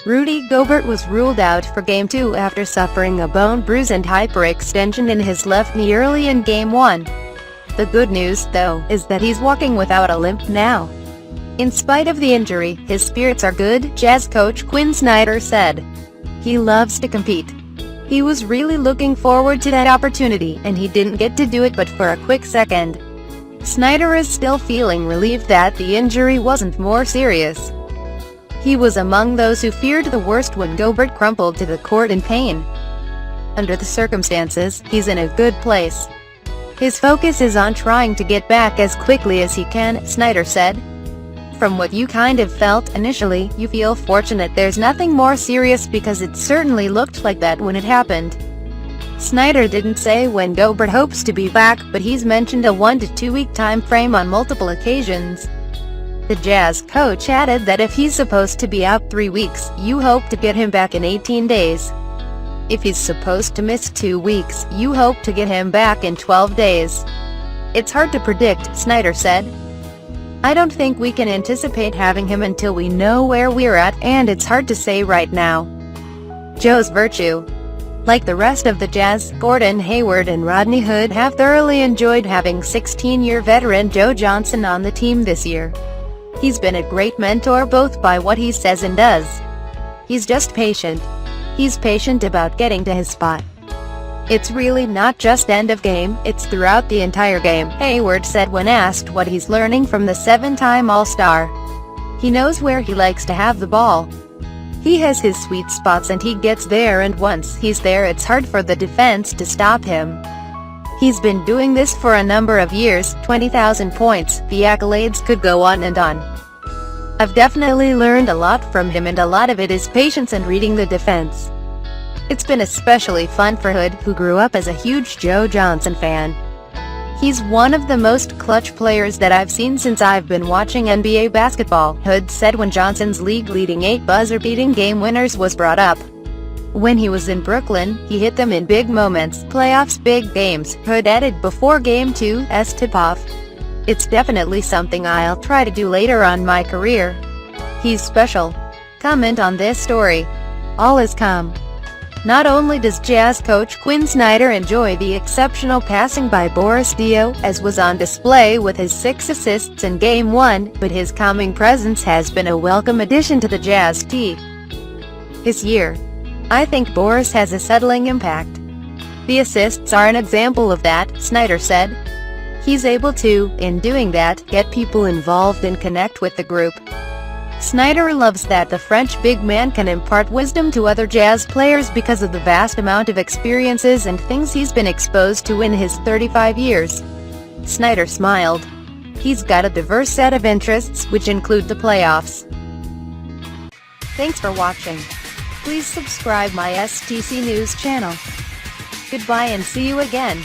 Rudy Gobert was ruled out for Game 2 after suffering a bone bruise and hyperextension in his left knee early in Game 1. The good news, though, is that he's walking without a limp now. In spite of the injury, his spirits are good, Jazz coach Quinn Snyder said. He loves to compete. He was really looking forward to that opportunity, and he didn't get to do it but for a quick second. Snyder is still feeling relieved that the injury wasn't more serious. He was among those who feared the worst when Gobert crumpled to the court in pain. Under the circumstances, he's in a good place. His focus is on trying to get back as quickly as he can, Snyder said. From what you kind of felt initially, you feel fortunate there's nothing more serious because it certainly looked like that when it happened. Snyder didn't say when Gobert hopes to be back, but he's mentioned a 1 to 2 week time frame on multiple occasions. The Jazz coach added that if he's supposed to be out 3 weeks, you hope to get him back in 18 days. If he's supposed to miss 2 weeks, you hope to get him back in 12 days. It's hard to predict, Snyder said. I don't think we can anticipate having him until we know where we're at, and it's hard to say right now. Joe's virtue. Like the rest of the Jazz, Gordon Hayward and Rodney Hood have thoroughly enjoyed having 16-year veteran Joe Johnson on the team this year. He's been a great mentor both by what he says and does. He's just patient. He's patient about getting to his spot. It's really not just end of game, it's throughout the entire game, Hayward said when asked what he's learning from the 7-time All-Star. He knows where he likes to have the ball. He has his sweet spots and he gets there, and once he's there it's hard for the defense to stop him. He's been doing this for a number of years, 20,000 points, the accolades could go on and on. I've definitely learned a lot from him, and a lot of it is patience and reading the defense. It's been especially fun for Hood, who grew up as a huge Joe Johnson fan. He's one of the most clutch players that I've seen since I've been watching NBA basketball, Hood said when Johnson's league-leading 8 buzzer-beating game winners was brought up. When he was in Brooklyn, he hit them in big moments, playoffs, big games, Hood added before Game 2's tip-off. It's definitely something I'll try to do later on my career. He's special. Comment on this story. All is calm. Not only does Jazz coach Quinn Snyder enjoy the exceptional passing by Boris Dio, as was on display with his 6 assists in Game 1, but his calming presence has been a welcome addition to the Jazz team this year. I think Boris has a settling impact. The assists are an example of that, Snyder said. He's able to, in doing that, get people involved and connect with the group. Snyder loves that the French big man can impart wisdom to other Jazz players because of the vast amount of experiences and things he's been exposed to in his 35 years. Snyder smiled. He's got a diverse set of interests, which include the playoffs. Thanks for watching. Please subscribe my STC News channel. Goodbye and see you again.